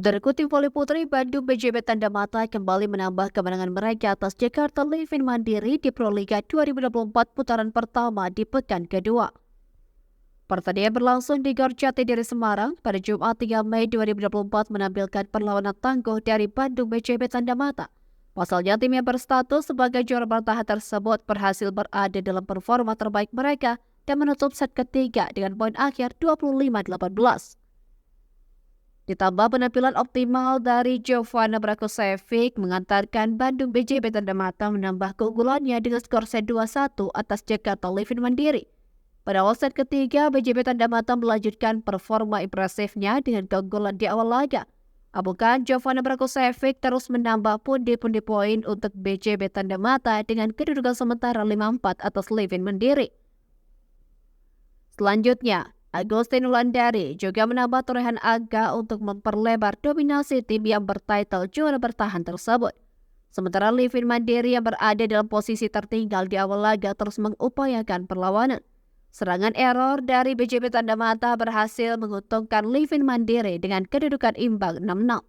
Terkutip Voli Putri, Bandung BJB Tanda Mata kembali menambah kemenangan mereka atas Jakarta Livin Mandiri di Proliga 2024 putaran pertama di pekan kedua. Pertandingan berlangsung di Gor Jatidiri Semarang pada Jumat 3 Mei 2024 menampilkan perlawanan tangguh dari Bandung BJB Tanda Mata. Pasalnya tim yang berstatus sebagai juara bertahan tersebut berhasil berada dalam performa terbaik mereka dan menutup set ketiga dengan poin akhir 25-18. Ditambah penampilan optimal dari Jovana Brakosevic mengantarkan Bandung BJB Tanda Mata menambah keunggulannya dengan skor set 2-1 atas Jakarta Livin Mandiri. Pada awal set ketiga, BJB Tanda Mata melanjutkan performa impresifnya dengan keunggulan di awal laga. Abukan Jovana Brakosevic terus menambah pundi-pundi poin untuk BJB Tanda Mata dengan kedudukan sementara 5-4 atas Livin Mandiri. Selanjutnya, Agustin Wulandari juga menambah torehan angka untuk memperlebar dominasi tim yang bertitle juara bertahan tersebut. Sementara Livin Mandiri yang berada dalam posisi tertinggal di awal laga terus mengupayakan perlawanan. Serangan error dari BJB Tanda Mata berhasil menguntungkan Livin Mandiri dengan kedudukan imbang 6-0.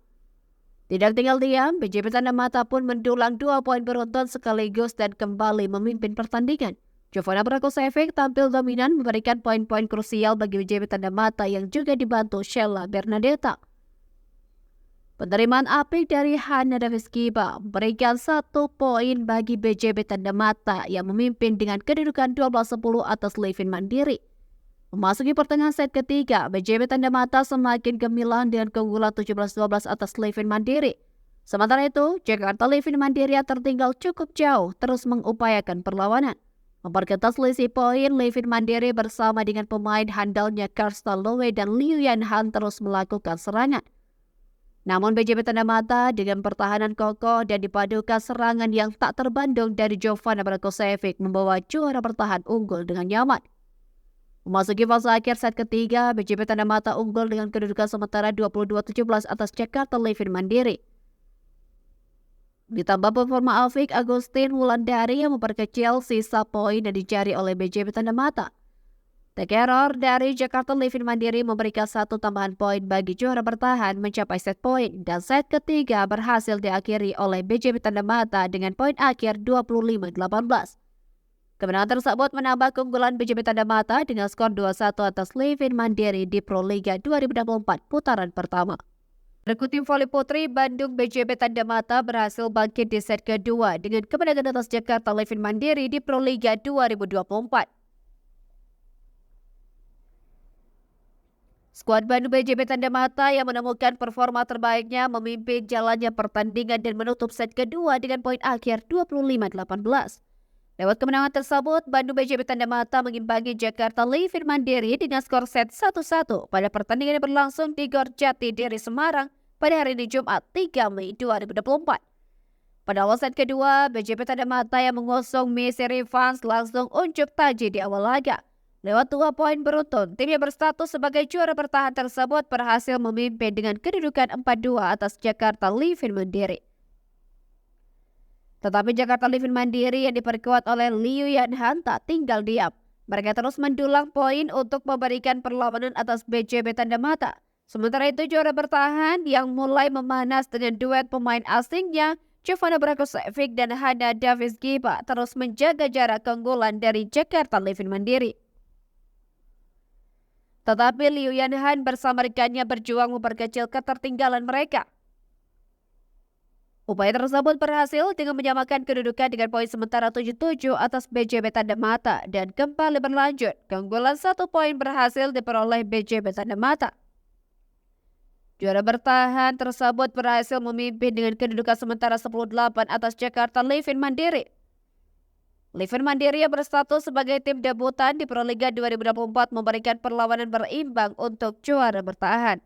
Tidak tinggal diam, BJB Tanda Mata pun mendulang 2 poin beruntun sekaligus dan kembali memimpin pertandingan. Jovana Brakosevic tampil dominan memberikan poin-poin krusial bagi BJB Tanda Mata yang juga dibantu Sheila Bernadetta. Penerimaan apik dari Hana Daviskiba memberikan 1 poin bagi BJB Tanda Mata yang memimpin dengan kedudukan 12-10 atas Livin Mandiri. Memasuki pertengahan set ketiga, BJB Tanda Mata semakin gemilang dengan keunggulan 17-12 atas Livin Mandiri. Sementara itu, Jakarta Livin Mandiri yang tertinggal cukup jauh terus mengupayakan perlawanan. Memperketat selisih poin, Livin Mandiri bersama dengan pemain handalnya Karsten Lowe dan Liu Yanhan terus melakukan serangan. Namun BJB Tanda Mata dengan pertahanan kokoh dan dipadukan serangan yang tak terbandung dari Jovana Brakosevic membawa juara bertahan unggul dengan nyaman. Memasuki fase akhir set ketiga, BJB Tanda Mata unggul dengan kedudukan sementara 22-17 atas Jakarta Livin Mandiri. Ditambah performa Afik Agustin Wulandari yang memperkecil sisa poin yang dicari oleh BJB Tanda Mata. Take error dari Jakarta Livin Mandiri memberikan 1 tambahan poin bagi juara bertahan mencapai set poin dan set ketiga berhasil diakhiri oleh BJB Tanda Mata dengan poin akhir 25-18. Kemenangan tersebut menambah keunggulan BJB Tanda Mata dengan skor 2-1 atas Livin Mandiri di Proliga 2024 putaran pertama. Terkutip Voli Putri, Bandung BJB Tanda Mata berhasil bangkit di set kedua dengan kemenangan atas Jakarta Livin Mandiri di Proliga 2024. Skuad Bandung BJB Tanda Mata yang menemukan performa terbaiknya memimpin jalannya pertandingan dan menutup set kedua dengan poin akhir 25-18. Lewat kemenangan tersebut, Bandung BJB Tanda Mata mengimbangi Jakarta Livin Mandiri dengan skor set 1-1 pada pertandingan yang berlangsung di Gor Jatidiri Semarang pada hari ini Jumat 3 Mei 2024. Pada awal set kedua, BJB Tanda Mata yang mengusung misi revans langsung unjuk taji di awal laga. Lewat 2 poin beruntun, tim yang berstatus sebagai juara bertahan tersebut berhasil memimpin dengan kedudukan 4-2 atas Jakarta Livin Mandiri. Tetapi Jakarta Livin Mandiri yang diperkuat oleh Liu Yanhan tak tinggal diam. Mereka terus mendulang poin untuk memberikan perlawanan atas BJB Tanda Mata. Sementara itu juara bertahan yang mulai memanas dengan duet pemain asingnya Jovana Brakosevic dan Hana Daviskiba terus menjaga jarak keunggulan dari Jakarta Livin Mandiri. Tetapi Liu Yanhan bersama rekannya berjuang memperkecil ketertinggalan mereka. Upaya tersebut berhasil dengan menyamakan kedudukan dengan poin sementara 7-7 atas BJB Tanda Mata dan kembali berlanjut. Keunggulan 1 poin berhasil diperoleh BJB Tanda Mata. Juara bertahan tersebut berhasil memimpin dengan kedudukan sementara 10-8 atas Jakarta Livin Mandiri. Livin Mandiri yang berstatus sebagai tim debutan di Proliga 2024 memberikan perlawanan berimbang untuk juara bertahan.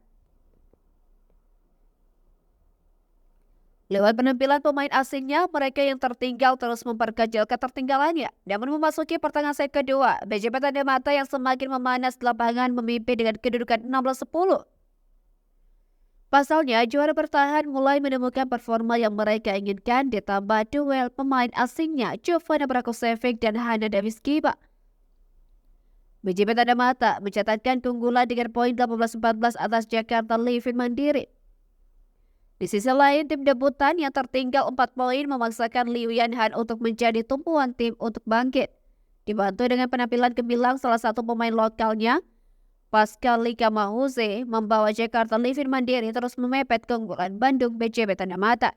Lewat penampilan pemain asingnya, mereka yang tertinggal terus memperkecil ketertinggalannya. Namun memasuki pertengahan set kedua, BJB Tanda Mata yang semakin memanas di lapangan memimpin dengan kedudukan 16-10. Pasalnya, juara bertahan mulai menemukan performa yang mereka inginkan ditambah duel pemain asingnya Jovana Brakosevic dan Hana Daviskiba. BJB Tanda Mata mencatatkan keunggulan dengan poin 18-14 atas Jakarta Livin Mandiri. Di sisi lain, tim debutan yang tertinggal 4 poin memaksakan Liu Yanhan untuk menjadi tumpuan tim untuk bangkit. Dibantu dengan penampilan gemilang salah satu pemain lokalnya, Pascal Likamahuse membawa Jakarta Livin Mandiri terus memepet keunggulan Bandung BJB Tanda Mata.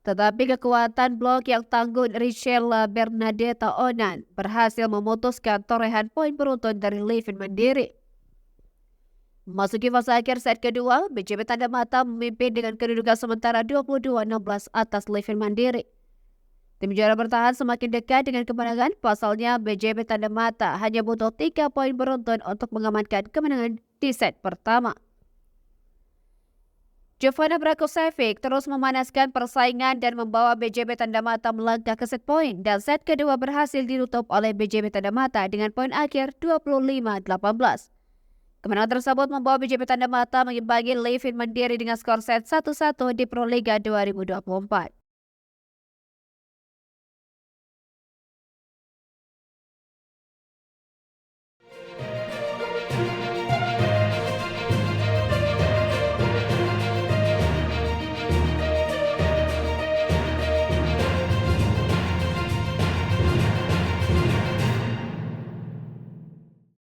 Tetapi kekuatan blok yang tangguh Richella Bernadetta Onan berhasil memutuskan torehan poin beruntun dari Livin Mandiri. Memasuki fase akhir set kedua, BJB Tanda Mata memimpin dengan kedudukan sementara 22-16 atas Livin Mandiri. Tim juara bertahan semakin dekat dengan kemenangan, pasalnya BJB Tanda Mata hanya butuh 3 poin beruntun untuk mengamankan kemenangan di set pertama. Jovana Brakosevic terus memanaskan persaingan dan membawa BJB Tanda Mata melangkah ke set poin, dan set kedua berhasil ditutup oleh BJB Tanda Mata dengan poin akhir 25-18. Kemenangan tersebut membawa BJB Tanda Mata mengimbangi Livin Mandiri dengan skor set 1-1 di Proliga 2024.